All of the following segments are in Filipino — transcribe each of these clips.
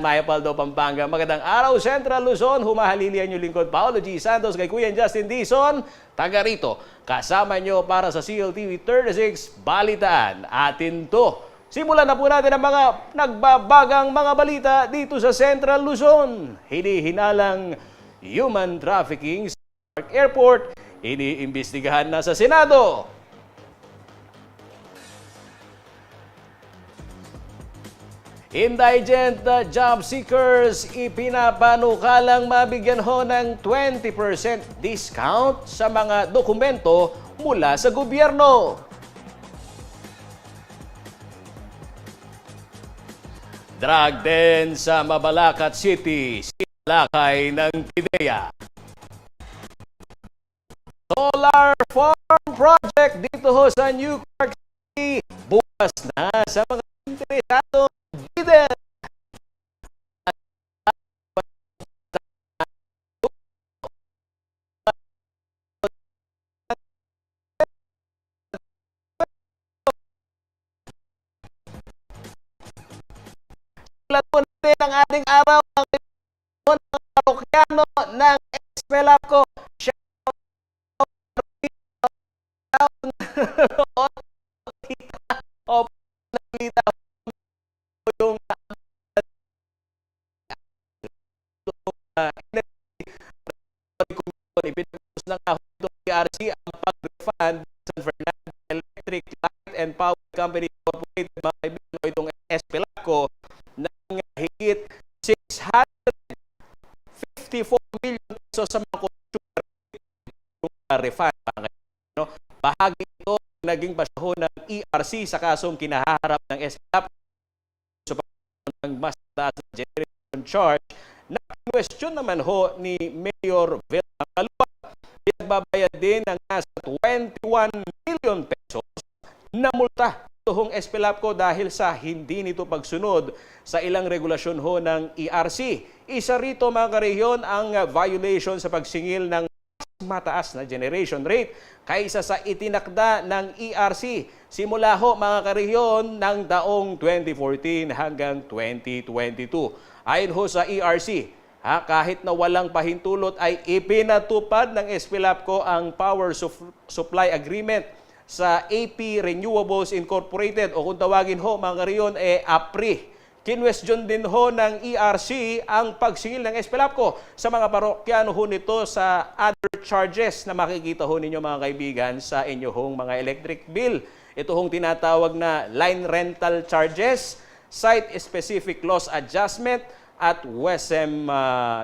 Mayapaldo, Pampanga. Magandang araw, Central Luzon. Humahalili ang inyong lingkod, Paolo G. Santos, kay Kuya Justin Dizon. Taga rito, kasama nyo para sa CLTV 36 Balitaan. Atin to. Simulan na po natin ang mga nagbabagang mga balita dito sa Central Luzon. Hinihinalang human trafficking sa Park Airport, iniimbestigahan na sa Senado. Indigent job seekers ipinapanukalang mabigyan ho ng 20% discount sa mga dokumento mula sa gobyerno. Drug den sa Mabalacat City, sinalakay ng PIDEA. Solar Farm Project dito ho sa New Clark City, bukas na sa mga interesado. Biden. Lato natin ang ating araw ng parokyano ng Espelapco. Yung ipinagpos ng PRC ang pag-refund sa San Fernando Electric Light and Power Company Incorporated, mga kaibigan, itong Espelapco ng higit 654 million pesos sa mga consumer refund. Bahagi ito naging basahon ng ERC sa kasong kinaharap ng Espelapco ng mas taas na generation charge na question naman ho ni Mayor Vilma Caluag. Pinagbabayad din ng nasa 21 million pesos na multa itong Espelapco dahil sa hindi nito pagsunod sa ilang regulasyon ho ng ERC. Isa rito mga karehiyon ang violation sa pagsingil ng mataas na generation rate kaysa sa itinakda ng ERC simula ho mga karehiyon ng taong 2014 hanggang 2022. Ayon ho sa ERC, kahit na walang pahintulot ay ipinatupad ng Espelapco ang power supply agreement sa AP Renewables Incorporated o kung tawagin ho mga karehiyon APRI. Kinwestiyon din ho ng ERC ang pagsingil ng Espelapco sa mga parokyano ho nito sa other charges na makikita ho ninyo mga kaibigan sa inyong mga electric bill. Ito hong tinatawag na line rental charges, site-specific loss adjustment at WESM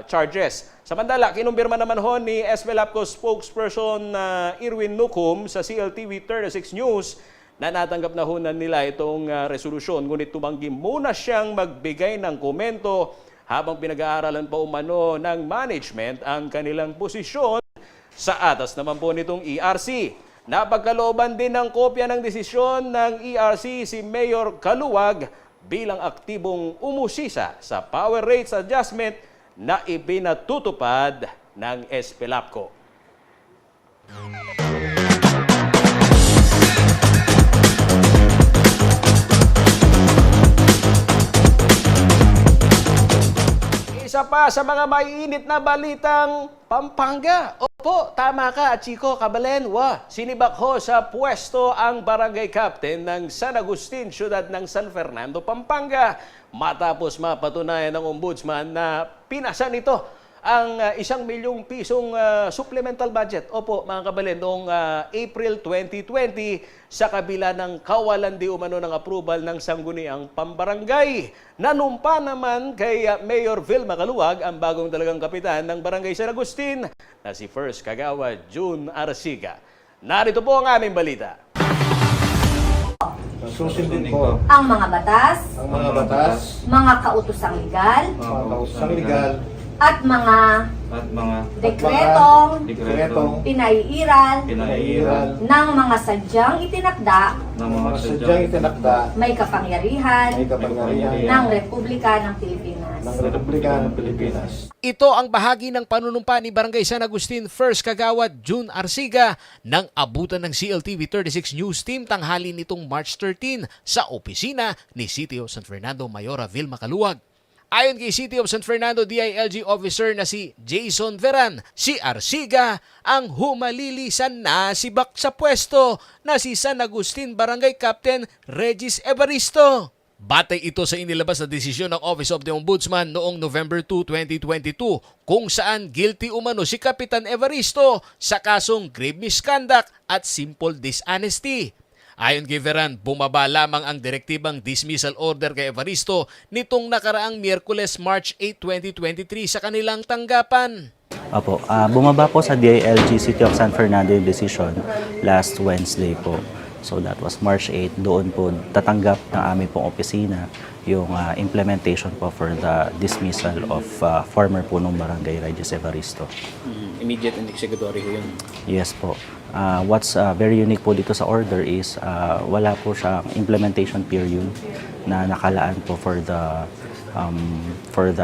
charges. Samantala, kinumpirma naman ho ni Espelapco spokesperson Irwin Nucum sa CLTV 36 News na natanggap na ho nila itong resolusyon, ngunit tumanggi muna siyang magbigay ng komento habang pinag-aaralan pa umano ng management ang kanilang posisyon. Sa atas naman po nitong ERC. Napagkalooban din ng kopya ng desisyon ng ERC si Mayor Caluag bilang aktibong umusisa sa power rates adjustment na ipinatutupad ng Espelapco. Isa pa sa mga maiinit na balitang Pampanga. Opo, tama ka, Chico Cabalen. Sinibak ho sa pwesto ang barangay captain ng San Agustin, siyudad ng San Fernando, Pampanga. Matapos mapatunayan ng ombudsman na pinasa nito ang 1 milyong pisong supplemental budget. Opo, mga kabalen, noong April 2020 sa kabila ng kawalan di umano ng approval ng sangguniang pambarangay. Nanumpa naman kay Mayor Vilma Caluag ang bagong talagang kapitan ng Barangay San Agustin na si First Kagawad June Arsiga. Narito po ang aming balita. Susundin ko ang mga batas, mga kautosang legal, at mga dekretong pinaiiral ng mga sadyang itinakda may kapangyarihan ng Republika ng Pilipinas. Ito ang bahagi ng panunumpa ni Barangay San Agustin First Kagawad June Arsiga nang abutan ng CLTV 36 News Team tanghali nitong March 13 sa opisina ni Sitio San Fernando Mayora Vilma Caluag. Ayon kay City of San Fernando DILG officer na si Jason Veran, si Arsiga ang humalilisan na sibak sa pwesto na si San Agustin Barangay Captain Regis Evaristo. Batay ito sa inilabas na desisyon ng Office of the Ombudsman noong November 2, 2022 kung saan guilty umano si Kapitan Evaristo sa kasong grave misconduct at simple dishonesty. Ayon kay Veran, bumaba lamang ang direktibang dismissal order kay Evaristo nitong nakaraang Miyerkules, March 8, 2023 sa kanilang tanggapan. Opo, bumaba po sa DILG City of San Fernando yung decision last Wednesday po. So that was March 8. Doon po tatanggap ng aming pong opisina yung implementation po for the dismissal of former punong barangay Regis Evaristo. Immediate and executory ho yun. Yes po. What's very unique po dito sa order is wala po siyang implementation period na nakalaan po for the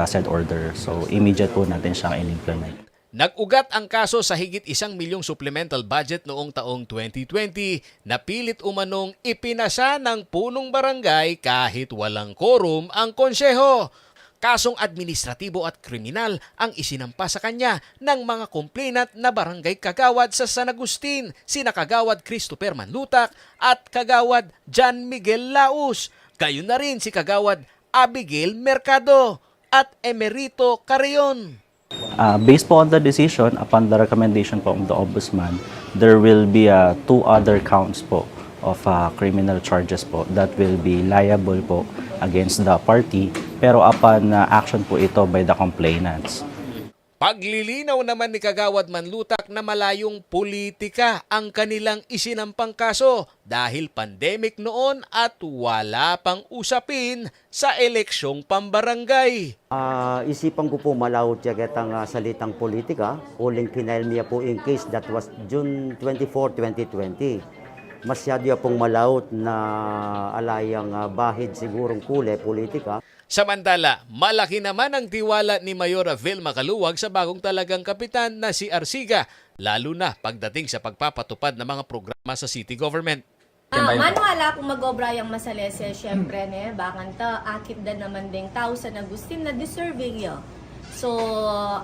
said order. So immediate po natin siyang in-implement. Nag-ugat ang kaso sa higit 1 milyong supplemental budget noong taong 2020 na pilit umanong ipinasa ng punong barangay kahit walang quorum ang konseho. Kasong administratibo at kriminal ang isinampa sa kanya ng mga complainant na barangay kagawad sa San Agustin, sina Kagawad Christopher Manlutak at Kagawad John Miguel Laus. Gayon na rin si Kagawad Abigail Mercado at Emerito Carrion. Based po on the decision, upon the recommendation po of the Ombudsman, there will be 2 other counts po of criminal charges po that will be liable po against the party, pero upon action po ito by the complainants. Paglilinaw naman ni Kagawad Manlutak na malayong politika ang kanilang isinampang kaso dahil pandemic noon at wala pang usapin sa eleksyong pambarangay. Isipan ko po malawot yagat ang salitang politika. Uling pinail niya po in case that was June 24, 2020. Masyado pong malawot na alayang bahid sigurong kule politika. Samantala, malaki naman ang tiwala ni Mayora Vilma Caluwag sa bagong talagang kapitan na si Arsiga, lalo na pagdating sa pagpapatupad ng mga programa sa city government. Manuala kung mag-obra yung masalese, syempre, bakan ta, akit da naman ding tao sa Agustin na deserving yun. So,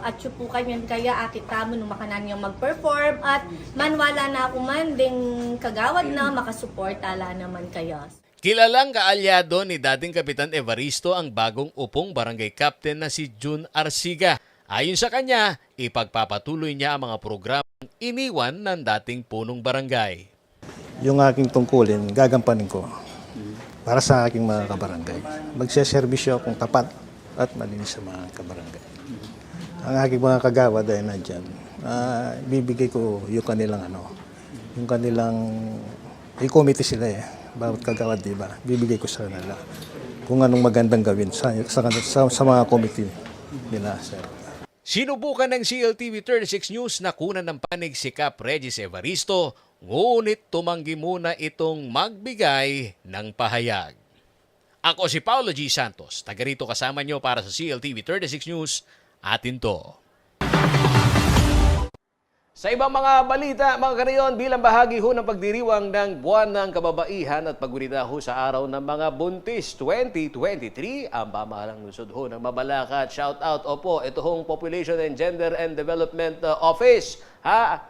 at po kanyan kaya akit tamo nung makanan yung mag-perform at manwala na ako man ding kagawad na makasuportala naman kayo. Kilalang kaalyado ni dating Kapitan Evaristo ang bagong upong barangay captain na si June Arsiga. Ayon sa kanya, ipagpapatuloy niya ang mga programang iniwan ng dating punong barangay. Yung aking tungkulin, gagampanin ko para sa aking mga kabarangay. Magseservisyo akong tapat at malinis sa mga kabarangay. Ang aking mga kagawad ay nandyan. Bibigay ko yung kanilang may committee sila bawat kagawad, di ba? Bibigay ko sa kanila kung anong magandang gawin sa mga committee nila, sir. Sinubukan ng CLTV 36 News na kunan ng panig si Cap Regis Evaristo, ngunit tumanggi muna itong magbigay ng pahayag. Ako si Paulo G. Santos, taga rito kasama nyo para sa CLTV 36 News, atin to. Sa ibang mga balita, mga kanayon, bilang bahagi ho ng pagdiriwang ng Buwan ng Kababaihan at paggunita ho sa araw ng mga buntis 2023, ang pamahalang lungsod ho ng Mabalacat. Shout out, opo, ito hong Population and Gender and Development Office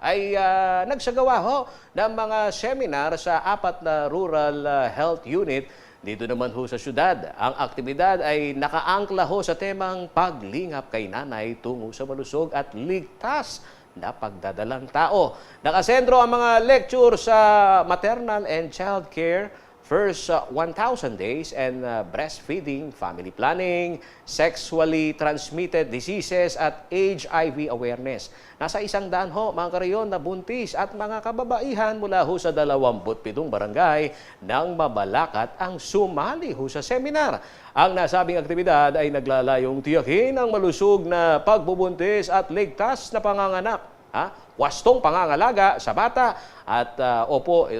ay nagsagawa ho ng mga seminar sa 4 na rural health unit dito naman ho sa syudad. Ang aktibidad ay nakaangkla ho sa temang paglingap kay nanay tungo sa malusog at ligtas na pagdadalang tao. Nakasentro ang mga lecture sa maternal and child care, first 1,000 days and breastfeeding, family planning, sexually transmitted diseases at HIV awareness. Nasa 100 ho mga karayon na buntis at mga kababaihan mula ho sa 27 barangay ng Mabalacat ang sumali ho sa seminar. Ang nasabing aktibidad ay naglalayong tiyakin ang malusog na pagbubuntis at ligtas na panganganak. Wastong pangangalaga sa bata at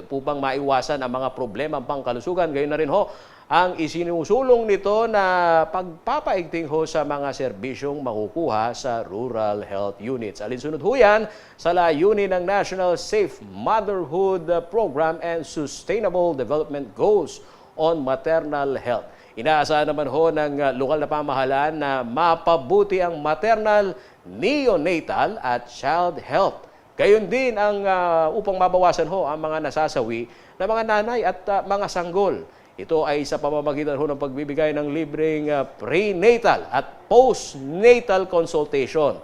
upang maiwasan ang mga problemang pangkalusugan. Gayon na rin ho ang isinusulong nito na pagpapaigting ho sa mga serbisyong makukuha sa rural health units. Alinsunod ho yan sa layunin ng National Safe Motherhood Program and Sustainable Development Goals on maternal health. Inaasahan naman ho ng lokal na pamahalaan na mapabuti ang maternal, neonatal at child health. Gayon din ang upang mabawasan ho ang mga nasasawi na mga nanay at mga sanggol. Ito ay sa pamamagitan ho ng pagbibigay ng libreng prenatal at postnatal consultation.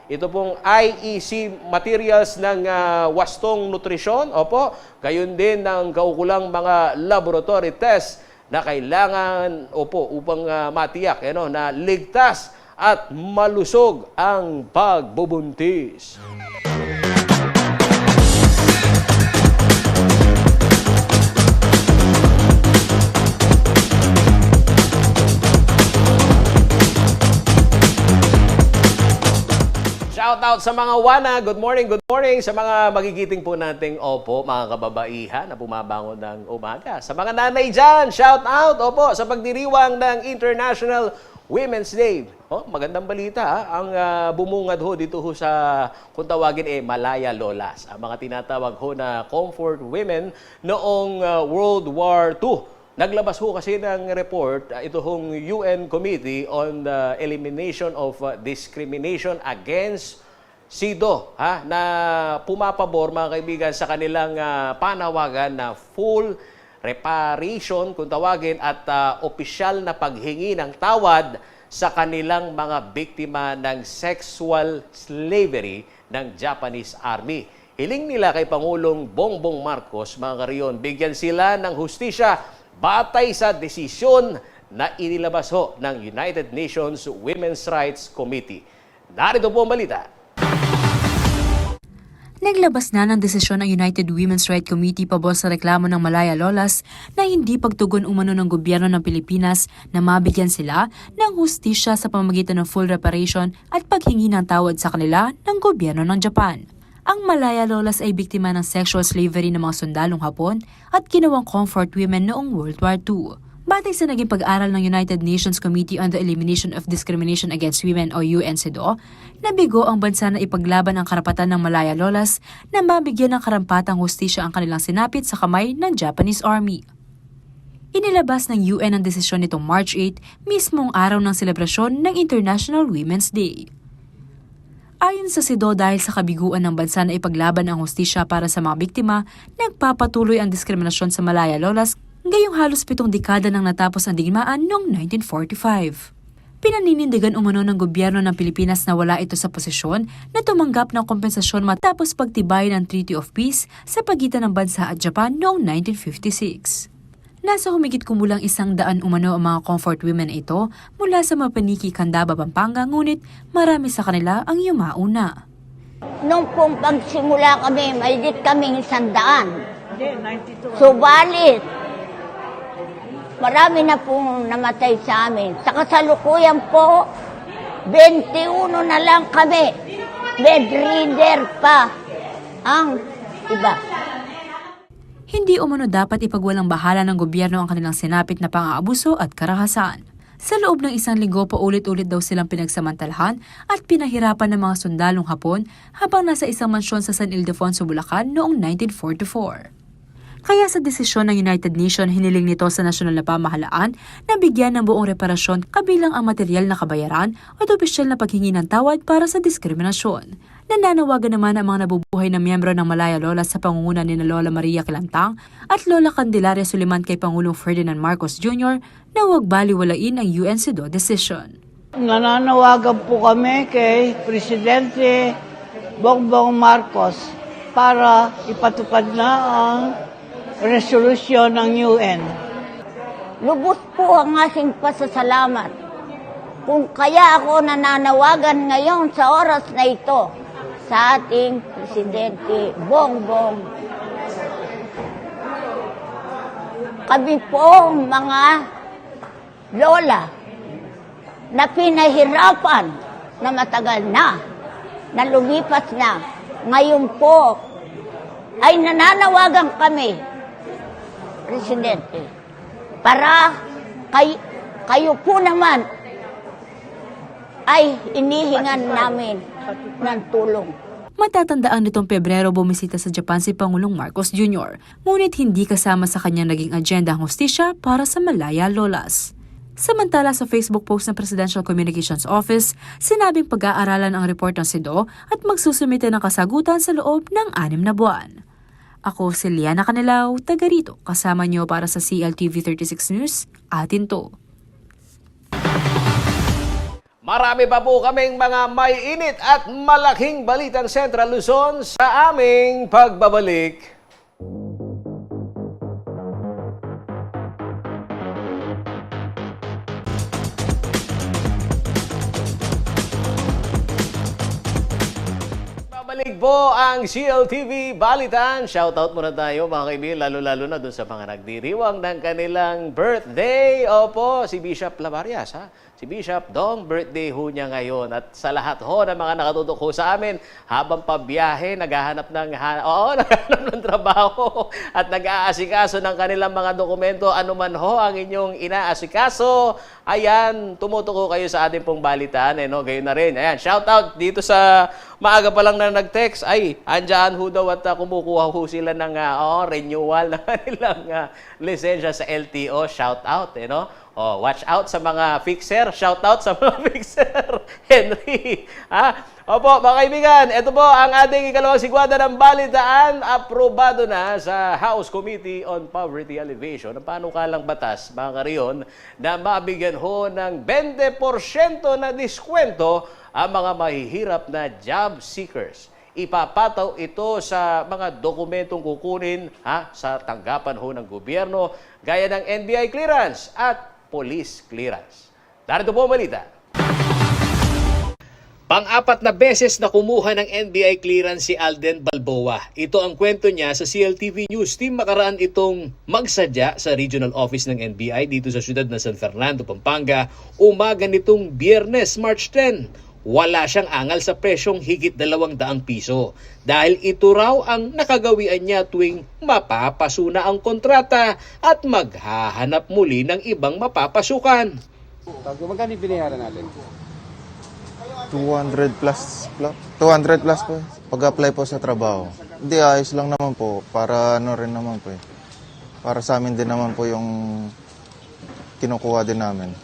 Ito pong IEC materials ng wastong nutrisyon, gayon din ng kaukulang mga laboratory tests na kailangan upang matiyak na ligtas at malusog ang pagbubuntis. Shout out sa mga wana. Good morning sa mga magigiting po nating mga kababaihan na bumabangon ng umaga. Sa mga nanay dyan, shout out sa pagdiriwang ng International Women's Day. Magandang balita ang bumungad ho dito ho sa kung tawagin Malaya Lolas. Ang mga tinatawag ho na comfort women noong World War II. Naglabas ho kasi ng report ito hong UN Committee on the Elimination of Discrimination Against SIDO na pumapabor mga kaibigan sa kanilang panawagan na full reparation kung tawagin at opisyal na paghingi ng tawad sa kanilang mga biktima ng sexual slavery ng Japanese Army. Hiling nila kay Pangulong Bongbong Marcos mga kariyon, bigyan sila ng hustisya batay sa desisyon na inilabas ho ng United Nations Women's Rights Committee. Narito po ang balita. Naglabas na ng desisyon ng United Women's Rights Committee pabor sa reklamo ng Malaya Lolas na hindi pagtugon umano ng gobyerno ng Pilipinas na mabigyan sila ng hustisya sa pamamagitan ng full reparation at paghingi ng tawad sa kanila ng gobyerno ng Japan. Ang Malaya Lolas ay biktima ng sexual slavery ng mga sundalong Hapon at ginawang comfort women noong World War II. Batay sa naging pag-aral ng United Nations Committee on the Elimination of Discrimination Against Women o UNCIDO, nabigo ang bansa na ipaglaban ang karapatan ng Malaya Lolas na mabigyan ng karampatang hustisya ang kanilang sinapit sa kamay ng Japanese Army. Inilabas ng UN ang desisyon nitong March 8, mismong araw ng selebrasyon ng International Women's Day. Ayon sa SIDO, dahil sa kabiguan ng bansa na ipaglaban ang hustisya para sa mga biktima, nagpapatuloy ang diskriminasyon sa Malaya Lolas ngayong halos 7 dekada nang natapos ang digmaan noong 1945. Pinaninindigan umano ng gobyerno ng Pilipinas na wala ito sa posisyon na tumanggap ng kompensasyon matapos pagtibay ng Treaty of Peace sa pagitan ng bansa at Japan noong 1956. Nasa humigit kumulang 100 umano ang mga comfort women ito mula sa Mapaniki, Candaba, Pampanga, ngunit marami sa kanila ang yumauna. Nung pong pagsimula kami, mahigit kaming 100. Subalit, marami na pong namatay sa amin. Sa kasalukuyan po, 21 na lang kami. Bedridder pa ang iba. Hindi umano dapat ipagwalang bahala ng gobyerno ang kanilang sinapit na pang-aabuso at karahasan. Sa loob ng 1 linggo, paulit-ulit daw silang pinagsamantalahan at pinahirapan ng mga sundalong Hapon habang nasa isang mansyon sa San Ildefonso, Bulacan noong 1944. Kaya sa desisyon ng United Nations, hiniling nito sa nasyonal na pamahalaan na bigyan ng buong reparasyon kabilang ang material na kabayaran at opisyal na paghingi ng tawad para sa diskriminasyon. Nananawagan naman ang mga nabubuhay na miyembro ng Malaya Lolas sa pangunguna ni Lola Maria Kilantang at Lola Candelaria Suliman kay Pangulong Ferdinand Marcos Jr. na huwag baliwalain ang UNCIDO decision. Nananawagan po kami kay Presidente Bongbong Marcos para ipatupad na ang resolusyon ng UN. Lubos po ang aking pasasalamat. Kung kaya ako nananawagan ngayon sa oras na ito sa ating Presidente Bongbong. Kami po mga lola na pinahirapan na matagal na lumipas na. Ngayon po ay nananawagan kami, Presidente, para kayo po naman ay inihingan namin ng tulong. Matatandaan nitong Pebrero bumisita sa Japan si Pangulong Marcos Jr., ngunit hindi kasama sa kanyang naging agenda ang hustisya para sa Malaya Lolas. Samantala sa Facebook post ng Presidential Communications Office, sinabing pag-aaralan ang report ng SIDO at magsusumite ng kasagutan sa loob ng 6 na buwan. Ako si Liana Canelao, taga rito, kasama niyo para sa CLTV 36 News, atin to. Marami pa po kaming mga may init at malaking balitang Central Luzon sa aming pagbabalik. Babalik po ang CLTV Balitan. Shoutout muna tayo mga kaibigan, lalo-lalo na dun sa mga nagdiriwang ng kanilang birthday. Opo, si Bishop Lavarias, ha? Si Bishop Dong, birthday ho niya ngayon. At sa lahat ho ng mga nakatutok ho sa amin, habang pabiyahe, naghahanap ng trabaho at nag-aasikaso ng kanilang mga dokumento, anuman ho ang inyong inaasikaso, ayan, tumutok ho kayo sa ating pong balitaan. No? Gayon na rin. Ayan, shoutout dito sa maaga pa lang na nag-text. Ay, andyan ho daw at kumukuha ho sila ng renewal ng kanilang lisensya sa LTO. Shoutout, no? Oh, watch out sa mga fixer. Shout out sa mga fixer. Henry. Opo, mga kaibigan, ito po ang ating ikalawang sigwada ng balitaan. Aprobado na sa House Committee on Poverty Alleviation ang panukalang batas, mga kariyon, na mabigyan ho ng 20% na diskwento ang mga mahihirap na job seekers. Ipapataw ito sa mga dokumentong kukunin sa tanggapan ho ng gobyerno gaya ng NBI clearance at police clearance. Darito po ang balita. Pang-apat na beses na kumuha ng NBI clearance si Alden Balboa. Ito ang kwento niya sa CLTV News Team. Makaraan itong magsadya sa regional office ng NBI dito sa siyudad ng San Fernando, Pampanga, umaga nitong Biyernes, March 10. Wala siyang angal sa presyong higit 200 piso dahil ito raw ang nakagawian niya tuwing mapapasuna ang kontrata at maghahanap muli ng ibang mapapasukan. Magkano binayaran natin? 200 plus po pag-apply po sa trabaho. Hindi, ayos lang naman po para rin naman po para sa amin din naman po yung kinukuha din namin.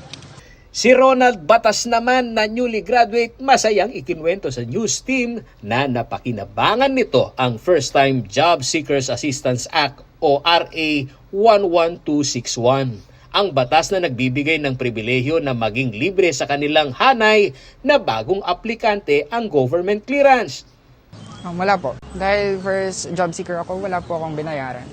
Si Ronald Batas naman na newly graduate, masayang ikinwento sa news team na napakinabangan nito ang First Time Job Seekers Assistance Act o RA 11261. Ang batas na nagbibigay ng pribilehyo na maging libre sa kanilang hanay na bagong aplikante ang government clearance. Wala po. Dahil first job seeker ako, wala po akong binayaran.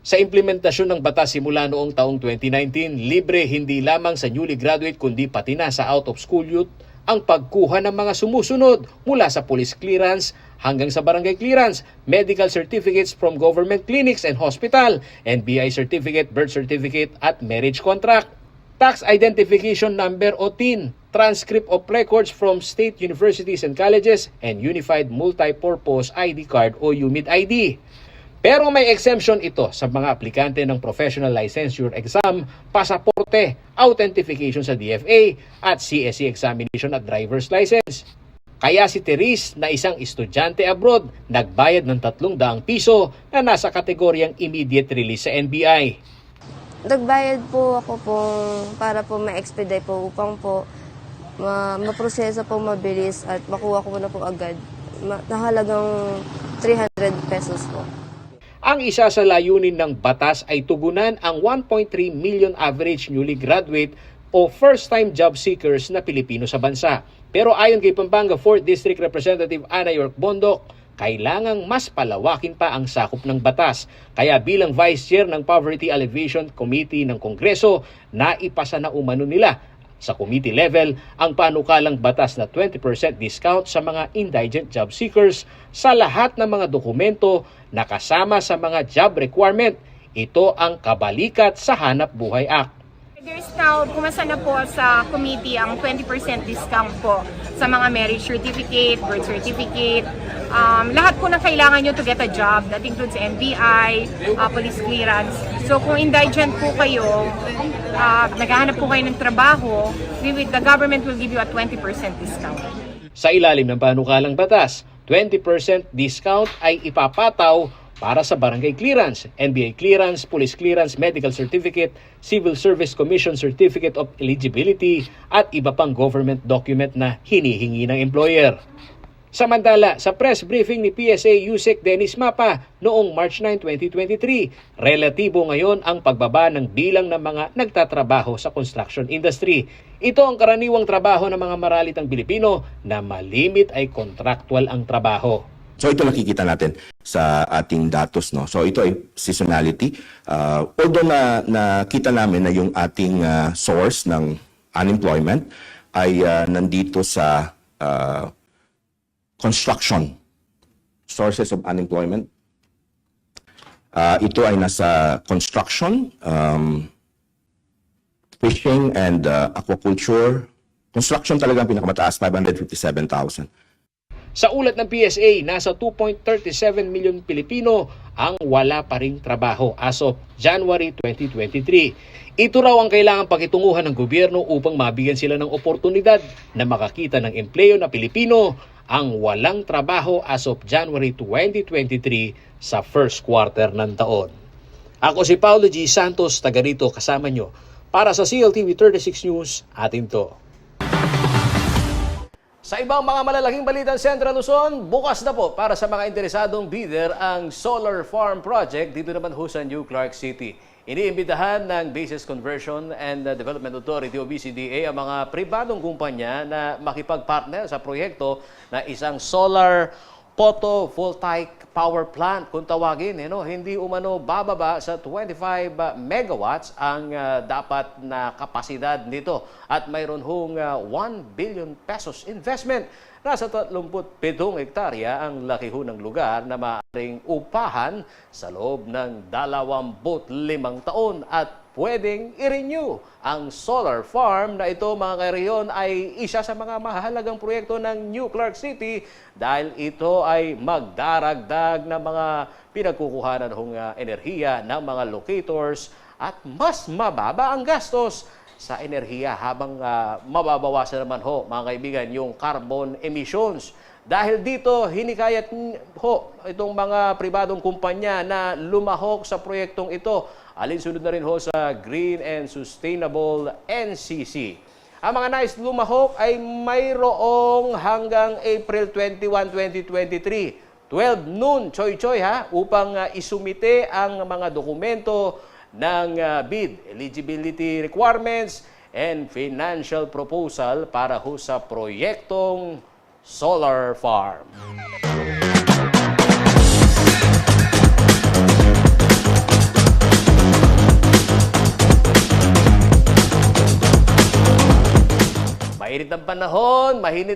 Sa implementasyon ng batas simula noong taong 2019, libre hindi lamang sa newly graduate kundi pati na sa out-of-school youth ang pagkuha ng mga sumusunod mula sa police clearance hanggang sa barangay clearance, medical certificates from government clinics and hospital, NBI certificate, birth certificate at marriage contract, tax identification number o TIN, transcript of records from state universities and colleges, and Unified Multipurpose ID Card o UMID ID. Pero may exemption ito sa mga aplikante ng Professional Licensure Exam, pasaporte, authentification sa DFA at CSE examination at driver's license. Kaya si Therese na isang estudyante abroad, nagbayad ng 300 piso na nasa kategoryang immediate release sa NBI. Nagbayad po ako para po ma-expedite po upang po maproseso po mabilis at makuha ko na po agad. Nahalagang 300 pesos po. Ang isa sa layunin ng batas ay tugunan ang 1.3 million average newly graduate o first-time job seekers na Pilipino sa bansa. Pero ayon kay Pampanga 4th District Representative Ana York Bondok, kailangang mas palawakin pa ang sakop ng batas. Kaya bilang Vice Chair ng Poverty Alleviation Committee ng Kongreso, naipasa na umano nila sa committee level ang panukalang batas na 20% discount sa mga indigent job seekers sa lahat ng mga dokumento na kasama sa mga job requirement. Ito ang kabalikat sa Hanap Buhay Act. There's now, pumasa na po sa committee ang 20% discount po sa mga marriage certificate, birth certificate, lahat po na kailangan nyo to get a job. That includes NBI, police clearance. So kung indigent po kayo, naghahanap po kayo ng trabaho, the government will give you a 20% discount. Sa ilalim ng panukalang batas, 20% discount ay ipapataw para sa barangay clearance, NBI clearance, police clearance, medical certificate, civil service commission certificate of eligibility at iba pang government document na hinihingi ng employer. Samantala, sa press briefing ni PSA Yusek Dennis Mapa noong March 9, 2023, relatibo ngayon ang pagbaba ng bilang ng mga nagtatrabaho sa construction industry. Ito ang karaniwang trabaho ng mga maralitang Pilipino na malimit ay contractual ang trabaho. So ito nakikita natin sa ating datos, no. So ito ay seasonality. Although nakita namin na yung ating source ng unemployment ay nandito sa construction, sources of unemployment. Ito ay nasa construction, fishing and aquaculture. Construction talaga ang pinakamataas, 557,000. Sa ulat ng PSA, nasa 2.37 million Pilipino ang wala pa ring trabaho as of January 2023. Ito raw ang kailangang pakitunguhan ng gobyerno upang mabigyan sila ng oportunidad na makakita ng empleyo na Pilipino ang walang trabaho as of January 2023 sa first quarter ng taon. Ako si Paulo G. Santos, taga rito kasama nyo. Para sa CLTV 36 News, atin to. Sa ibang mga malalaking balitang Central Luzon, bukas na po para sa mga interesadong bidder ang Solar Farm Project dito naman ho sa New Clark City. Iniimbitahan ng Bases Conversion and Development Authority o BCDA ang mga pribadong kumpanya na makipag-partner sa proyekto na isang solar photovoltaic power plant kung tawagin. Hindi umano bababa sa 25 megawatts ang dapat na kapasidad nito. At mayroon hong 1 billion pesos investment. Nasa 37 hektarya ang laki ho ng lugar na maaaring upahan sa loob ng 25 taon at pwedeng i-renew. Ang solar farm na ito, mga kaireyon, ay isa sa mga mahalagang proyekto ng New Clark City dahil ito ay magdaragdag ng mga pinagkukuhanan ng enerhiya ng mga locators at mas mababa ang gastos sa enerhiya habang mababawasan naman ho, mga kaibigan, yung carbon emissions. Dahil dito, hinikayat ho itong mga pribadong kumpanya na lumahok sa proyektong ito. Alinsunod na rin ho sa Green and Sustainable NCC. Ang mga nais lumahok ay mayroong hanggang April 21, 2023. 12 noon, choy-choy ha, upang isumite ang mga dokumento ng bid, eligibility requirements, and financial proposal para ho sa proyektong Solar Farm. Mahinit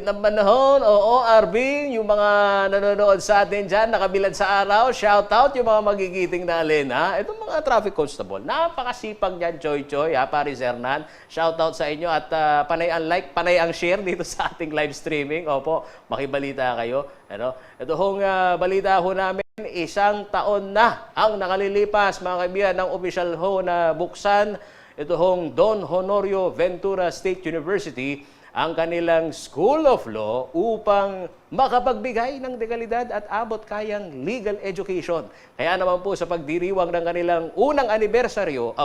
ng panahon. Oo, Arvin, yung mga nanonood sa atin dyan, nakabilad sa araw, shout out yung mga magigiting na alin, ha? Itong mga traffic constable, napakasipag niyan, Choy-Choy, ha, Paris Hernan. Shout out sa inyo at panay ang like, panay ang share dito sa ating live streaming. Opo, makibalita kayo. Ito hong balita ho namin, isang taon na ang nakalilipas, mga kaibigan, ng opisyal ho na buksan. Ito hong Don Honorio Ventura State University ang kanilang School of Law upang makapagbigay ng legalidad at abot kayang legal education. Kaya naman po sa pagdiriwang ng kanilang unang anibersaryo,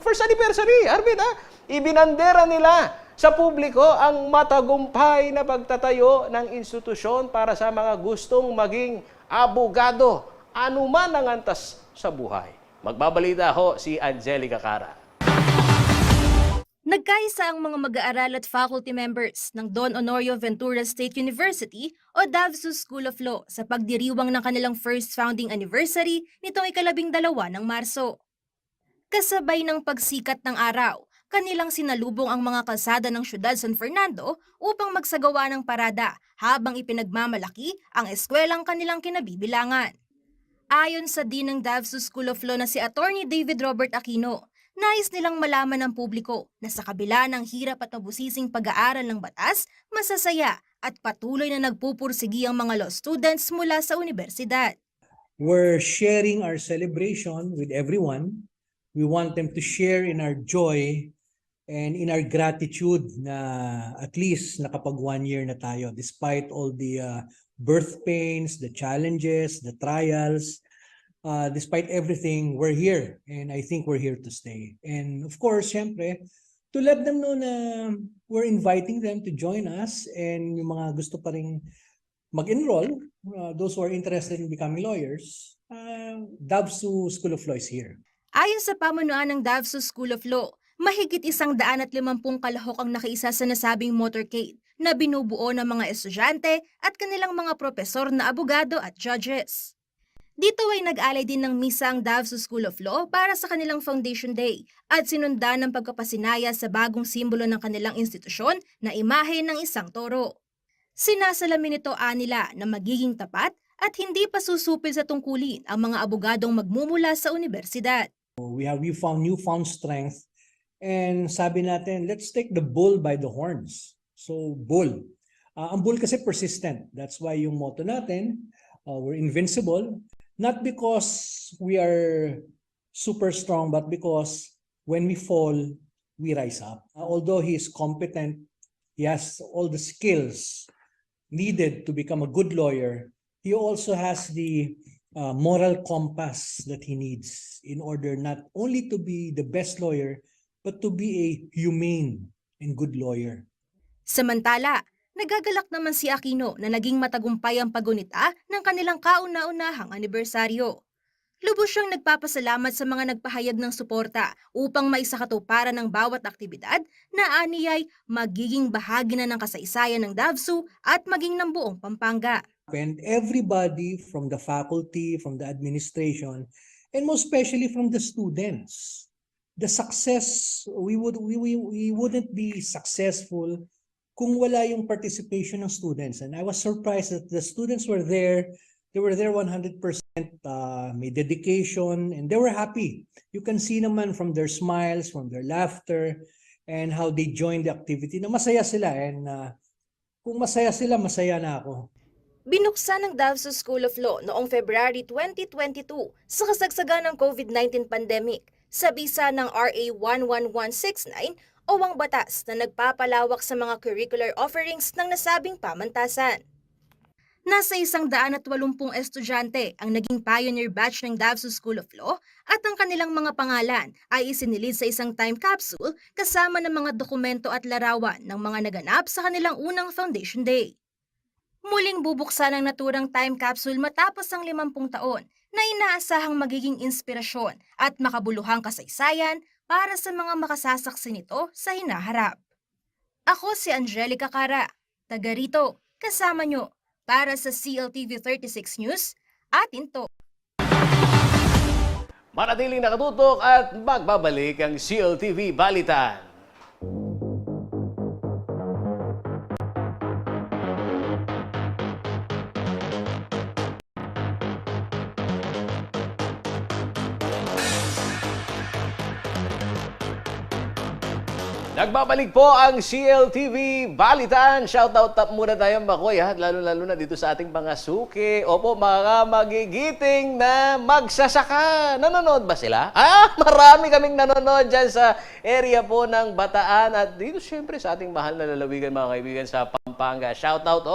first anniversary, Arvin, ibinandera nila sa publiko ang matagumpay na pagtatayo ng institusyon para sa mga gustong maging abogado, anuman ang antas sa buhay. Magbabalita ho si Angelica Cara. Nagkaisa ang mga mag-aaral at faculty members ng Don Honorio Ventura State University o DAVSU School of Law sa pagdiriwang ng kanilang first founding anniversary nitong 12 ng Marso. Kasabay ng pagsikat ng araw, kanilang sinalubong ang mga kalsada ng siyudad San Fernando upang magsagawa ng parada habang ipinagmamalaki ang eskwelang kanilang kinabibilangan. Ayon sa Dean ng DAVSU School of Law na si Attorney David Robert Aquino, nais nilang malaman ng publiko na sa kabila ng hirap at mabusising pag-aaral ng batas, masasaya at patuloy na nagpupursigi ang mga law students mula sa universidad. We're sharing our celebration with everyone. We want them to share in our joy and in our gratitude na at least nakapag 1 year na tayo despite all the birth pains, the challenges, the trials. Despite everything, we're here, and I think we're here to stay. And of course, syempre, to let them know na we're inviting them to join us, and yung mga gusto pa ring mag-enroll, those who are interested in becoming lawyers, Davsu School of Law is here. Ayon sa pamunuan ng Davsu School of Law, mahigit 150 kalahok ang nakiisa sa nasabing motorcade na binubuo ng mga estudyante at kanilang mga propesor na abogado at judges. Dito ay nag-alay din ng misa ang Davsu School of Law para sa kanilang Foundation Day at sinundan ng pagkapasinaya sa bagong simbolo ng kanilang institusyon na imahe ng isang toro. Sinasalamin nito nila na magiging tapat at hindi pa susupil sa tungkulin ang mga abogadong magmumula sa universidad. We found newfound strength, and sabi natin, let's take the bull by the horns. So, bull. Ang bull kasi persistent. That's why yung motto natin, we're invincible. Not because we are super strong, but because when we fall, we rise up. Although he is competent, he has all the skills needed to become a good lawyer, he also has the moral compass that he needs in order not only to be the best lawyer, but to be a humane and good lawyer. Samantala, nagagalak naman si Aquino na naging matagumpay ang paggunita ng kanilang kauna-unahang anibersaryo. Lubos siyang nagpapasalamat sa mga nagpahayag ng suporta upang maisakatuparan ng bawat aktibidad na aniyay magiging bahagi na ng kasaysayan ng Davsu at maging ng buong Pampanga. And everybody from the faculty, from the administration, and most especially from the students. The success, we wouldn't be successful kung wala yung participation ng students. And I was surprised that the students were there. They were there 100%, may dedication, and they were happy. You can see naman from their smiles, from their laughter, and how they joined the activity na masaya sila. And kung masaya sila, masaya na ako. Binuksan ng Davsu School of Law noong February 2022 sa kasagsagan ng COVID-19 pandemic sa bisa ng RA 11169 o ang batas na nagpapalawak sa mga curricular offerings ng nasabing pamantasan. Nasa 180 estudyante ang naging pioneer batch ng Davsu School of Law at ang kanilang mga pangalan ay isinilid sa isang time capsule kasama ng mga dokumento at larawan ng mga naganap sa kanilang unang Foundation Day. Muling bubuksan ang naturang time capsule matapos ang 50 taon na inaasahang magiging inspirasyon at makabuluhang kasaysayan para sa mga makasasaksi nito sa hinaharap. Ako si Angelica Cara, taga rito, kasama nyo para sa CLTV 36 News, atin to. Manatiling nakatutok at magbabalik ang CLTV Balitaan. Nagbabalik po ang CLTV Balitaan. Shoutout muna tayo, Makoy, ha? Lalo-lalo na dito sa ating mga suki. Opo, mga magigiting na magsasaka. Nanonood ba sila? Marami kaming nanonood dyan sa area po ng Bataan. At dito siyempre sa ating mahal na lalawigan, mga kaibigan, sa Pampanga. Shoutout,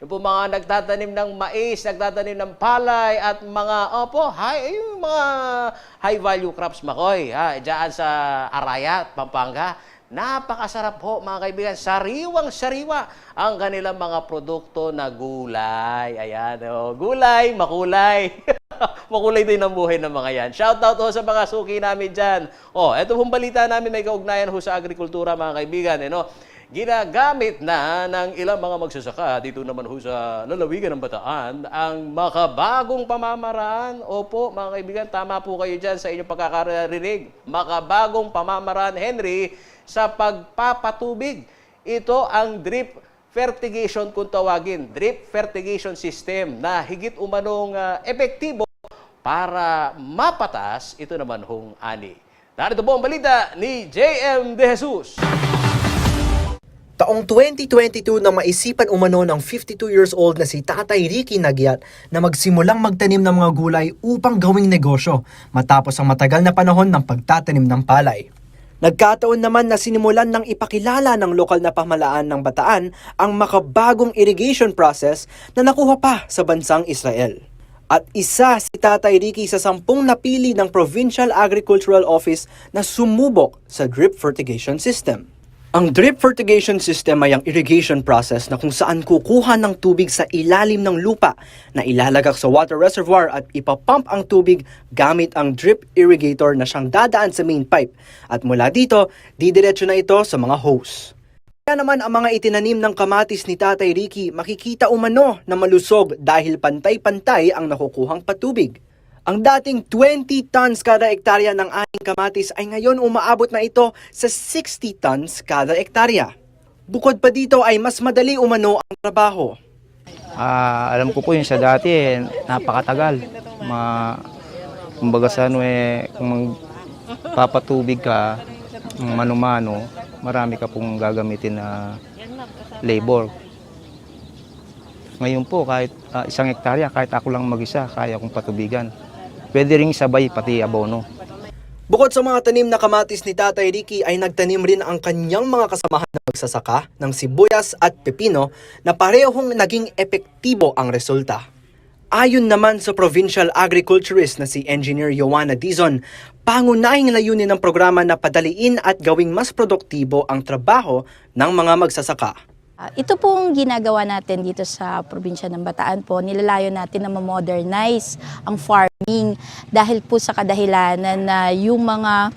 yung po mga nagtatanim ng mais, nagtatanim ng palay, at mga, yung mga high value crops, Makoy, ha? Diyan sa Arayat, Pampanga. Napakasarap po, mga kaibigan. Sariwang-sariwa ang kanilang mga produkto na gulay. Ayan, gulay, makulay. Makulay din ang buhay ng mga yan. Shoutout ho sa mga suki namin dyan. Ito pong balita namin may kaugnayan ho sa agrikultura, mga kaibigan. Ginagamit na ng ilang mga magsasaka dito naman ho sa lalawigan ng Bataan ang makabagong pamamaraan. Opo, mga kaibigan, tama po kayo dyan sa inyong pagkakarinig. Makabagong pamamaraan, Henry, sa pagpapatubig. Ito ang drip fertigation kung tawagin. Drip fertigation system na higit umanong epektibo para mapatas ito naman hong ani. Narito po ang balita ni JM De Jesus. Taong 2022 na maisipan umano ng 52 years old na si Tatay Ricky Nagyat na magsimulang magtanim ng mga gulay upang gawing negosyo matapos ang matagal na panahon ng pagtatanim ng palay. Nagkataon naman na sinimulan ng ipakilala ng lokal na pamahalaan ng Bataan ang makabagong irrigation process na nakuha pa sa bansang Israel. At isa si Tatay Ricky sa 10 napili ng Provincial Agricultural Office na sumubok sa drip fertigation system. Ang drip fertigation system ay ang irrigation process na kung saan kukuha ng tubig sa ilalim ng lupa na ilalagak sa water reservoir at ipapump ang tubig gamit ang drip irrigator na siyang dadaan sa main pipe. At mula dito, didiretso na ito sa mga hose. Kaya naman ang mga itinanim ng kamatis ni Tatay Ricky makikita umano na malusog dahil pantay-pantay ang nakukuhang patubig. Ang dating 20 tons kada ektarya ng aning kamatis ay ngayon umaabot na ito sa 60 tons kada ektarya. Bukod pa dito ay mas madali umano ang trabaho. Alam ko po yung sa dati, napakatagal. Kumbaga sa kung magpapatubig ka, mano-mano, marami ka pong gagamitin na labor. Ngayon po, kahit 1 hektarya, kahit ako lang mag-isa, kaya kong patubigan. Pwede ring sabay pati abono. Bukod sa mga tanim na kamatis ni Tatay Ricky ay nagtanim rin ang kanyang mga kasamahan na magsasaka ng sibuyas at pepino na parehong naging epektibo ang resulta. Ayon naman sa provincial agriculturist na si Engineer Joanna Dizon, pangunahing layunin ng programa na padaliin at gawing mas produktibo ang trabaho ng mga magsasaka. Ito pong ginagawa natin dito sa probinsya ng Bataan po, nilalayo natin na ma-modernize ang farming dahil po sa kadahilanan na yung mga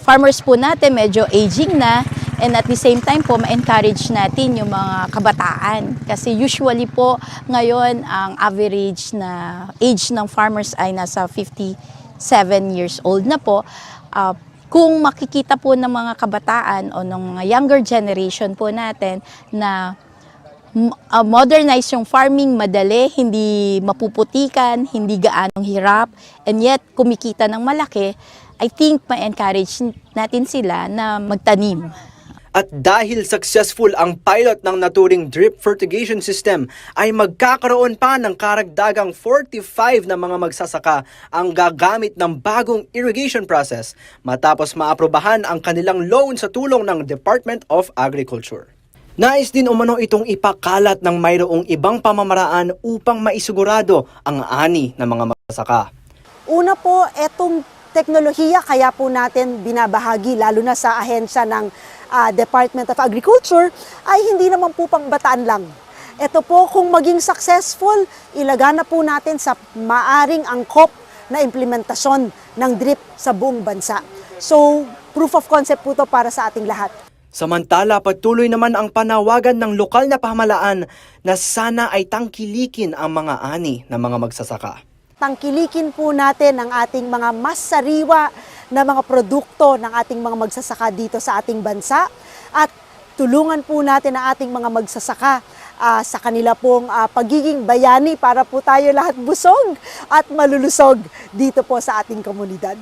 farmers po natin medyo aging na, and at the same time po ma-encourage natin yung mga kabataan. Kasi usually po ngayon ang average na age ng farmers ay nasa 57 years old na po. Kung makikita po ng mga kabataan o ng mga younger generation po natin na modernize yung farming, madali, hindi mapuputikan, hindi gaanong hirap, and yet kumikita ng malaki, I think ma-encourage natin sila na magtanim. At dahil successful ang pilot ng naturing drip fertigation system, ay magkakaroon pa ng karagdagang 45 na mga magsasaka ang gagamit ng bagong irrigation process matapos maaprobahan ang kanilang loan sa tulong ng Department of Agriculture. Nais din umano itong ipakalat ng mayroong ibang pamamaraan upang maisigurado ang ani ng mga magsasaka. Una po, etong teknolohiya kaya po natin binabahagi lalo na sa ahensya ng Department of Agriculture ay hindi naman po pang Bataan lang. Ito po kung maging successful, ilagana po natin sa maaring angkop na implementasyon ng drip sa buong bansa. So, proof of concept po to para sa ating lahat. Samantala, patuloy naman ang panawagan ng lokal na pamahalaan na sana ay tangkilikin ang mga ani ng mga magsasaka. Tangkilikin po natin ang ating mga mas sariwa na mga produkto ng ating mga magsasaka dito sa ating bansa at tulungan po natin ang ating mga magsasaka sa kanila pong pagiging bayani para po tayo lahat busog at malulusog dito po sa ating komunidad.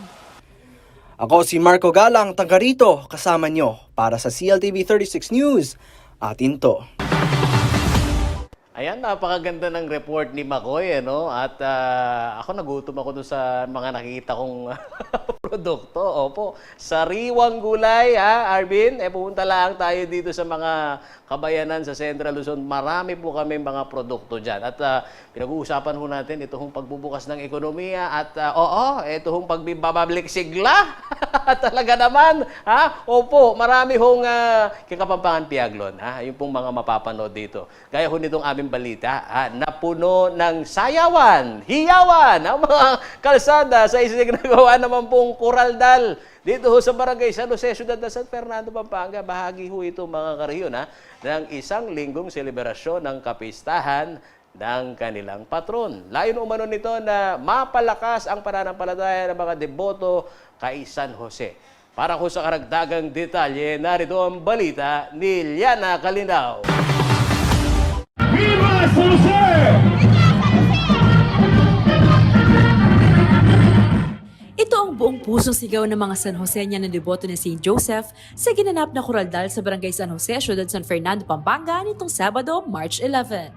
Ako si Marco Galang, taga rito, kasama nyo para sa CLTV 36 News. Atin to. Ayan, napakaganda ng report ni Makoy, ano? At ako nagutom ako doon sa mga nakikita kong produkto. Opo, sariwang gulay, ha, Arvin? Pupunta lang tayo dito sa mga kabayanan sa Central Luzon. Marami po kami mga produkto dyan. At pinag-uusapan ho natin ito hong pagbubukas ng ekonomiya at ito hong pagbibabalik sigla. Talaga naman, ha? Opo, marami hong Kapampangan Piaglon, ha? Yung pong mga mapapanood dito. Gaya ho nitong aming balita, napuno ng sayawan, hiyawan, ang mga kalsada sa isig nagawa naman pong Kuraldal. Dito ho sa Barangay San Jose, Ciudad de San Fernando, Pampanga, bahagi ho ito mga kariyon ng 1 linggong selebrasyon ng kapistahan ng kanilang patron. Layon umano nito na mapalakas ang pananampalataya ng mga deboto kay San Jose. Para ko sa karagdagang detalye, narito ang balita ni Liana Calindao. Viva San Jose! Ito ang buong pusong sigaw ng mga San Joseñan na deboto ni St. Joseph sa ginanap na kuraldal sa Barangay San Jose, Ciudad San Fernando, Pampanga nitong Sabado, March 11.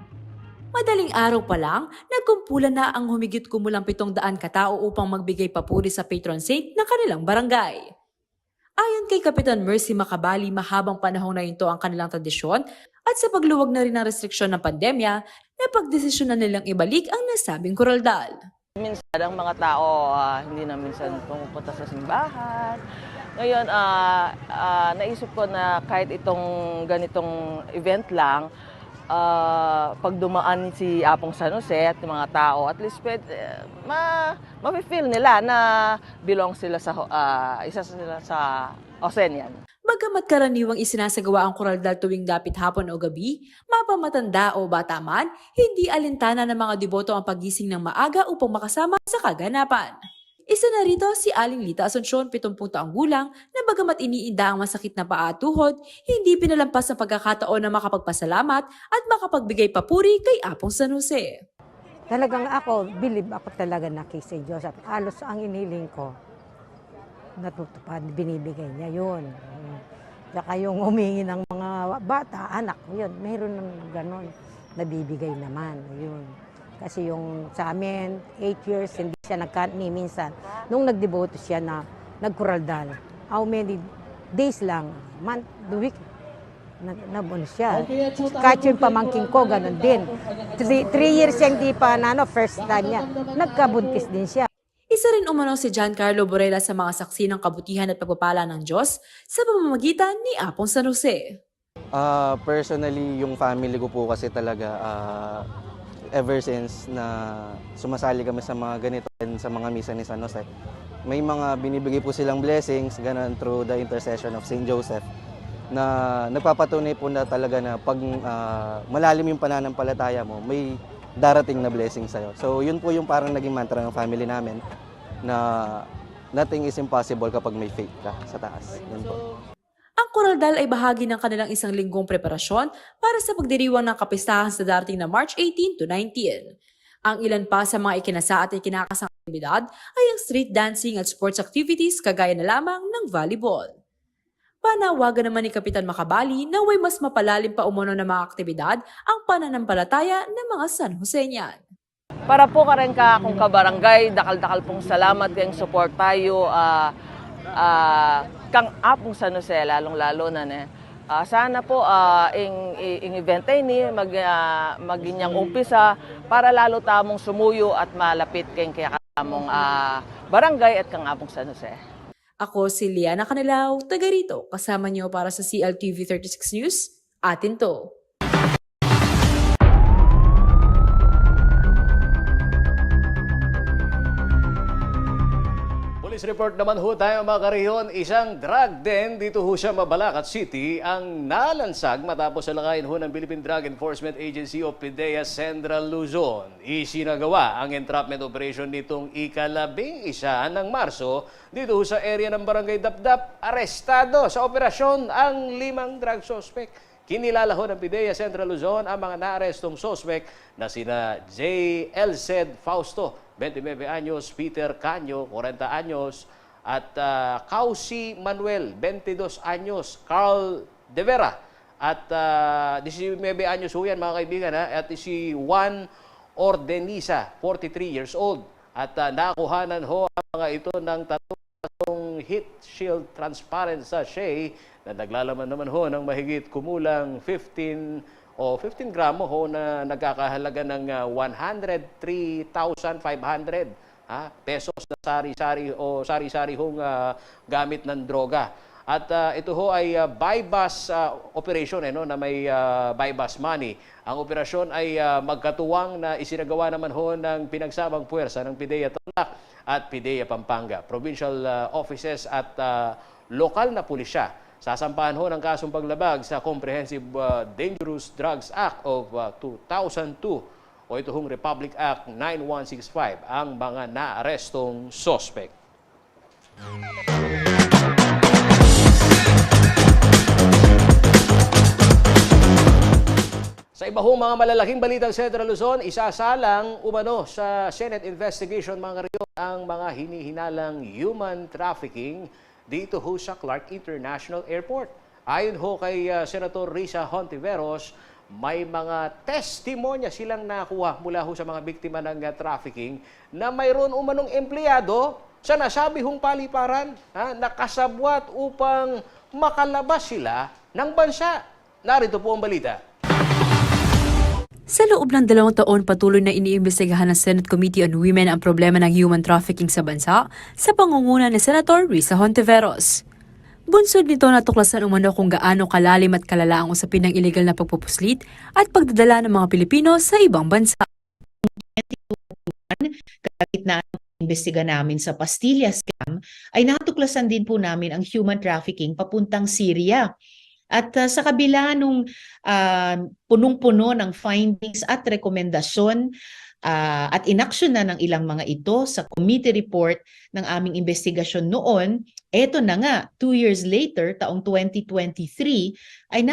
Madaling araw pa lang, nagkumpulan na ang humigit kumulang 700 katao upang magbigay papuri sa patron saint ng kanilang barangay. Ayon kay Kapitan Mercy Macabali, mahabang panahon na ito ang kanilang tradisyon at sa pagluwag na rin ng restriksyon ng pandemya, napagdesisyon na nilang ibalik ang nasabing kuraldal. Minsan ang mga tao hindi na minsan pumupunta sa simbahan. Ngayon, naisip ko na kahit itong ganitong event lang, pag dumaan si Apong San Jose at yung mga tao, at least ma-feel nila na belong sila sa isa sila sa Osenian. Bagamat karaniwang isinasagawa ang kuraldal tuwing dapit hapon o gabi, mapamatanda o bata man, hindi alintana ng mga deboto ang pagising ng maaga upang makasama sa kaganapan. Isa na rito si Aling Lita Asuncion, 70 taong gulang, na bagamat iniinda ang masakit na paa at tuhod, hindi pinalampas ang pagkakataon na makapagpasalamat at makapagbigay papuri kay Apong San Jose. Talagang ako, believe ako talaga na kay St. Joseph. Halos ang iniling ko, natutupad, binibigay niya yun. Saka yung humingi ng mga bata, anak, yun, mayroon ng ganon, nabibigay naman, yun. Kasi yung sa amin, 8 years, hindi siya ni minsan. Nung nagdeboto siya na nagkuraldal, how many days lang, month, the week, nabon siya. Kahit yung pamangking ko, ganon din. 3 years siya hindi pa, first time niya, nagkabuntis din siya. Isa rin umano si Giancarlo Borella sa mga saksi ng kabutihan at pagpapala ng Diyos sa pamamagitan ni Apong San Jose. Personally, yung family ko po kasi talaga, ever since na sumasali kami sa mga ganito and sa mga misa ni San Jose, may mga binibigay po silang blessings, ganun, through the intercession of St. Joseph, na nagpapatunay po na talaga na pag malalim yung pananampalataya mo, may darating na blessing sa'yo. So yun po yung parang naging mantra ng family namin, na nothing is impossible kapag may faith ka sa taas. Yun po. Ang kuraldal ay bahagi ng kanilang isang linggong preparasyon para sa pagdiriwang ng kapistahan sa darating na March 18 to 19. Ang ilan pa sa mga ikinasa at ikinakasang aktibidad ay ang street dancing at sports activities kagaya na lamang ng volleyball. Panawagan naman ni Kapitan Macabali na way mas mapalalim pa umano ng mga aktibidad ang pananampalataya ng mga San Joseñan. Para po ka rin kung kabarangay, dakal-dakal pong salamat kayong support tayo. Kang Apong San Jose, lalong-lalo na sana po ing event ni maginyang umpisa para lalo tamong sumuyo at malapit kayong kamong barangay at kang Apong San Jose. Ako si Liana Canilaw, taga rito, kasama niyo para sa CLTV 36 News, atin to. Police report naman ho tayo mga kareyon, isang drug den dito ho sa Mabalacat City ang nalansag matapos salakayin ho ng Philippine Drug Enforcement Agency o PDEA Central Luzon. Isinagawa ang entrapment operation nitong ika-11 ng Marso dito ho sa area ng Barangay Dapdap. Arestado sa operasyon ang 5 drug suspect. Kinilala ho ng PDEA Central Luzon ang mga naarestong suspect na sina J. Elced Fausto, 29 anyos, Peter Canyo, 40 anyos, at Causi Manuel, 22 anyos, Carl De Vera, at 19 anyos ho yan mga kaibigan, at si Juan Ordenisa, 43 years old. At nakuhanan ho ang mga ito ng tatlong heat shield transparent sachet na naglalaman naman ho ng mahigit kumulang 15 gramo ho na nagkakahalaga ng 103,500 pesos na sari-sari hong gamit ng droga. At ito ho ay buy-bus operation na may buy-bus money. Ang operasyon ay magkatuwang na isinagawa naman ho ng pinagsamang puwersa ng PDEA Tarlac at PDEA Pampanga, provincial offices at lokal na pulisya. Sasampahan ho ng kasong paglabag sa Comprehensive Dangerous Drugs Act of 2002 o ito hong Republic Act 9165 ang mga naarestong suspect. Sa iba hong mga malalaking balitang Central Luzon, isasalang umano sa Senate investigation mga kareyon ang mga hinihinalang human trafficking dito ho sa Clark International Airport. Ayon ho kay Senator Risa Hontiveros, may mga testimonya silang nakuha mula ho sa mga biktima ng trafficking na mayroon umanong empleyado sa nasabi hong paliparan, nakasabwat upang makalabas sila ng bansa. Narito po ang balita. Sa loob ng 2 taon, patuloy na iniimbestigahan ng Senate Committee on Women ang problema ng human trafficking sa bansa sa pangunguna ni Senator Risa Hontiveros. Bunsod nito natuklasan umano kung gaano kalalim at kalala ang usapin ng illegal na pagpupuslit at pagdadala ng mga Pilipino sa ibang bansa. Kalagitnaan ng imbestiga namin sa Pastilla scam, ay natuklasan din po namin ang human trafficking papuntang Syria. At sa kabila nung punong-puno ng findings at rekomendasyon at inaksyon na ng ilang mga ito sa committee report ng aming investigasyon noon, eto na nga, 2 years later, taong 2023, ay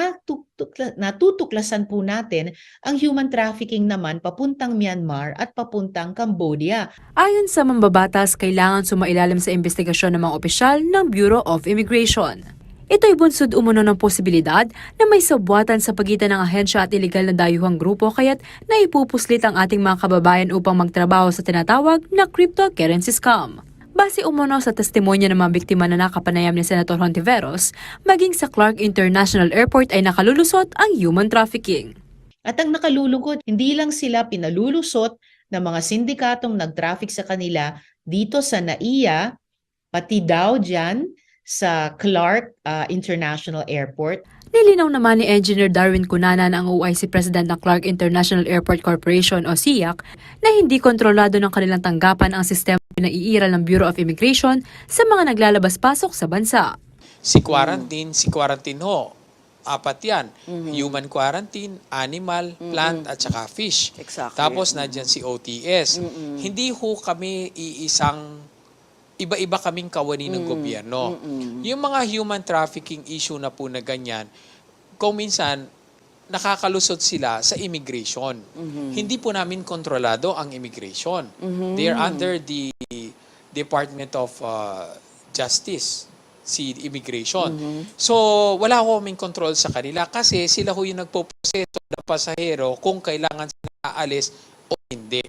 natutuklasan po natin ang human trafficking naman papuntang Myanmar at papuntang Cambodia. Ayon sa mambabatas, kailangan sumailalim sa investigasyon ng mga opisyal ng Bureau of Immigration. Ito'y bunsod umano ng posibilidad na may sabwatan sa pagitan ng ahensya at iligal na dayuhang grupo kaya't naipupuslit ang ating mga kababayan upang magtrabaho sa tinatawag na cryptocurrency scam. Base umano sa testimonya ng mga biktima na nakapanayam ni Senator Hontiveros, maging sa Clark International Airport ay nakalulusot ang human trafficking. At ang nakalulungkot, hindi lang sila pinalulusot ng mga sindikatong nag-traffic sa kanila dito sa NAIA, pati daw dyan sa Clark International Airport. Nilinaw naman ni Engineer Darwin Cunana ang OIC President ng Clark International Airport Corporation o CIAC na hindi kontrolado ng kanilang tanggapan ang sistema na iiral ng Bureau of Immigration sa mga naglalabas-pasok sa bansa. Si quarantine ho. Apat yan. Human quarantine, animal, plant, at saka fish. Exactly. Tapos nadyan si OTS. Hindi ho kami iba-iba kaming kawani ng gobyerno. Yung mga human trafficking issue na po na ganyan, kung minsan, nakakalusot sila sa immigration. Hindi po namin kontrolado ang immigration. They are under the Department of Justice, si immigration. So, wala ko kaming control sa kanila kasi sila ho yung nagpoproseso ng pasahero kung kailangan sila aalis o hindi.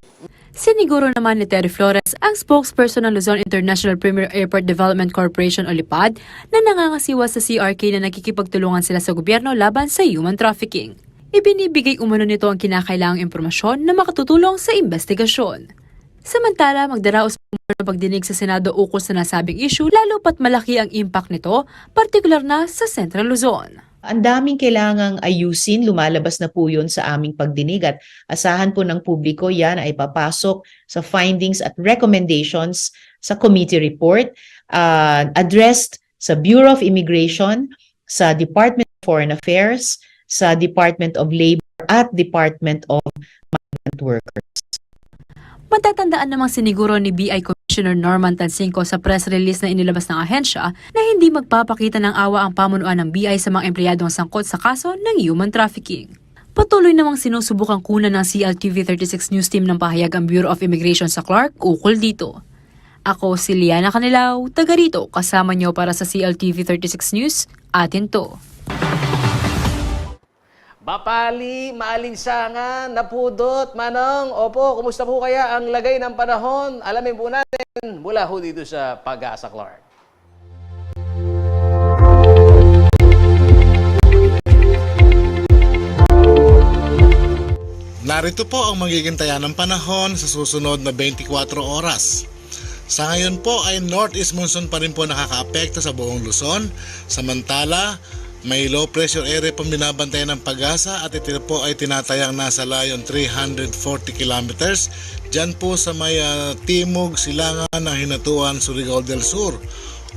Siniguro naman ni Terry Flores, ang spokesperson ng Luzon International Premier Airport Development Corporation o LIPAD, na nangangasiwa sa CRK na nakikipagtulungan sila sa gobyerno laban sa human trafficking. Ibinibigay umano nito ang kinakailangang impormasyon na makatutulong sa investigasyon. Samantala, magdaraos ng pagdinig sa Senado ukol sa nasabing issue, lalo pat malaki ang impact nito, partikular na sa Central Luzon. Ang daming kailangang ayusin, lumalabas na po yun sa aming pagdinig at asahan po ng publiko yan ay papasok sa findings at recommendations sa committee report addressed sa Bureau of Immigration, sa Department of Foreign Affairs, sa Department of Labor at Department of Migrant Workers. Matatandaan namang siniguro ni BI Commissioner Norman Tansinco sa press release na inilabas ng ahensya na hindi magpapakita ng awa ang pamunuan ng BI sa mga empleyadong sangkot sa kaso ng human trafficking. Patuloy namang sinusubukang kunan ng CLTV 36 News Team ng pahayag ang Bureau of Immigration sa Clark ukol dito. Ako si Liana Canilaw, taga rito, kasama niyo para sa CLTV 36 News, atin to. Mapali, maalinsangan, napudot, manong. Opo, kumusta po kaya ang lagay ng panahon? Alamin po natin mula ho dito sa Pag-asa Clark. Narito po ang magiging taya ng panahon sa susunod na 24 oras. Sa ngayon po ay northeast monsoon pa rin po nakakaapekto sa buong Luzon. Samantala, may low pressure area pang binabantayan ng Pag-asa at ito po ay tinatayang nasa layon 340 kilometers dyan po sa may timog silangan ng Hinatuan, Surigao del Sur.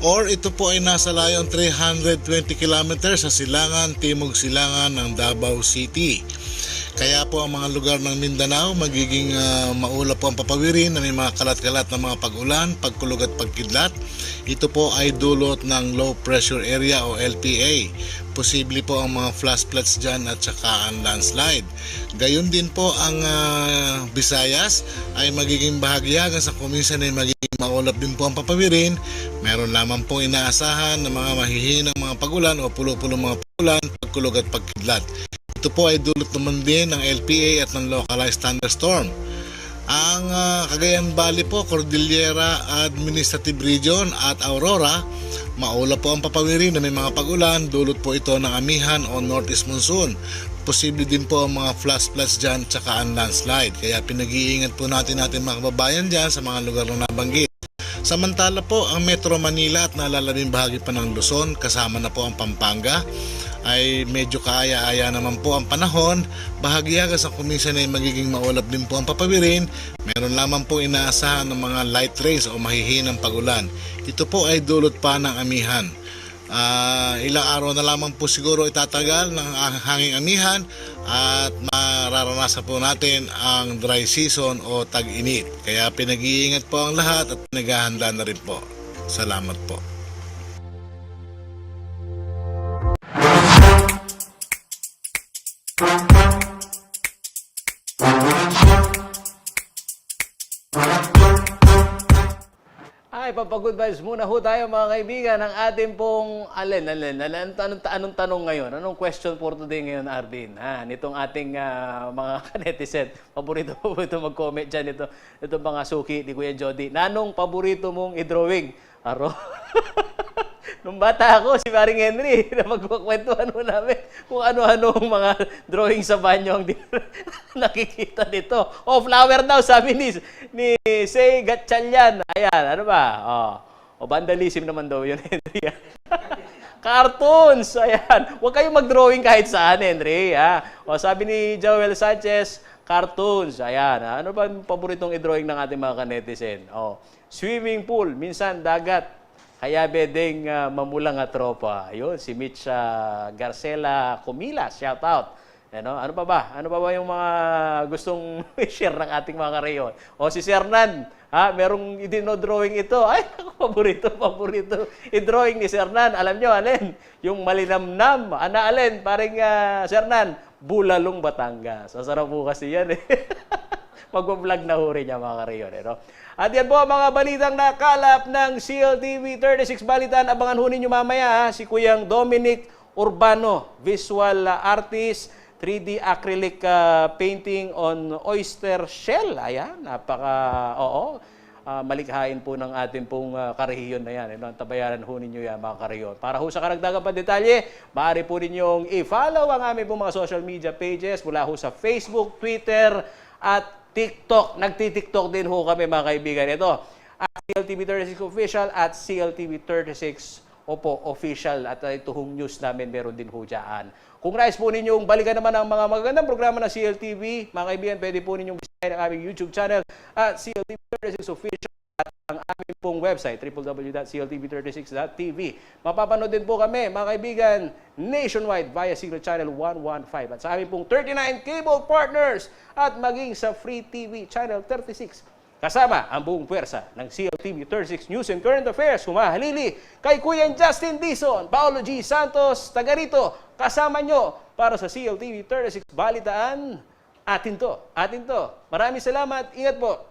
Or ito po ay nasa layon 320 kilometers sa silangan, timog silangan ng Davao City. Kaya po ang mga lugar ng Mindanao magiging maulap po ang papawirin na may mga kalat-kalat na mga pag-ulan, pagkulog at pagkidlat. Ito po ay dulot ng low pressure area o LPA. Posible po ang mga flash floods dyan at saka ang landslide. Gayon din po ang Visayas ay magiging bahagyagan sa kuminsan ay magiging maulap din po ang papawirin. Meron lamang po inaasahan ng mga mahihinang mga pag-ulan o pulo-pulo mga pag-ulan, pagkulog at pagkidlat. Ito po ay dulot naman din ng LPA at ng localized thunderstorm. Ang Cagayan Valley po, Cordillera Administrative Region at Aurora, maulap po ang papawirin na may mga pag-ulan, dulot po ito ng amihan o northeast monsoon. Posible din po ang mga flash floods dyan tsaka ang landslide. Kaya pinag-iingat po natin mga kababayan dyan sa mga lugar na nabanggit. Samantala po ang Metro Manila at nalalabing bahagi pa ng Luzon, kasama na po ang Pampanga, ay medyo kaaya-aya naman po ang panahon. Bahagyagas ang kuminsan ay magiging maulap din po ang papawirin. Meron lamang po inaasahan ng mga light rains o mahihinang pag-ulan. Ito po ay dulot pa ng amihan. Ilang araw na lamang po siguro itatagal ng hanging amihan at mararanasan po natin ang dry season o tag-init. Kaya pinag-iingat po ang lahat at naghahanda na rin po. Salamat po. Ay, papagood vibes muna ho tayo mga kaibigan. Ang ating pong, anong tanong ngayon? Anong question for today ngayon, Arvin? Nitong ating mga kanetizen. Paborito mag-comment dyan. Ito mga suki ni Kuya Jody. Nanong paborito mong i-drawing? Aro? Nung bata ako, si Paring Henry, na magkukwentuhan mo namin kung ano-anong mga drawing sa banyo ang nakikita dito. Oh, flower daw, sabi ni Say Gatchalian. Ayan, ano ba? Vandalism naman daw yun, Henry. Cartoons, ayan. Huwag kayong mag-drawing kahit saan, Henry. Sabi ni Joel Sanchez, cartoons. Ayan. Ano ba ang paboritong i-drawing ng ating mga kanetizen? Swimming pool, minsan dagat. Kaya bedeng mamulang at tropa. Ayun, si Mitch Garcela Comila, shout out. Ano pa ba? Ano pa ba yung mga gustong share ng ating mga kareyon? O si Sernan, merong idino-drawing ito. Ay, paborito. I-drawing ni Sernan. Alam nyo, alin? Yung malinamnam. Alin? Paring Sernan, Bulalong, Batangas. Masarap po kasi yan eh. Mag-vlog na huri niya mga kareyon. At yan po ang mga balitang nakalap ng CLTV 36 Balitan. Abangan ho ninyo mamaya si Kuyang Dominic Urbano, visual artist, 3D acrylic painting on oyster shell. Ayan, malikhain po ng ating pong karehiyon na yan. Tabayaran ho ninyo yan mga karehiyon. Para ho sa karagdagan pa detalye, maaari po ninyong i-follow ang aming pong mga social media pages mula ho sa Facebook, Twitter, at TikTok. Nagti-TikTok din ho kami mga kaibigan. Ito, at CLTV36 Official at CLTV36 Official. At ito hong news namin meron din ho dyan. Kung nais po ninyong balikan naman ang mga magagandang programa ng CLTV, mga kaibigan, pwede po ninyong bisitahin ang aming YouTube channel at CLTV36 Official at ang aming pong website, www.cltv36.tv. Mapapanood din po kami, mga kaibigan, nationwide via Signal Channel 115 at sa aming pong 39 cable partners at maging sa Free TV Channel 36. Kasama ang buong pwersa ng CLTV 36 News and Current Affairs. Humahalili kay Kuya Justin Dizon, Paolo G. Santos, taga rito, kasama nyo para sa CLTV 36 Balitaan. Atin to. Maraming salamat. Ingat po.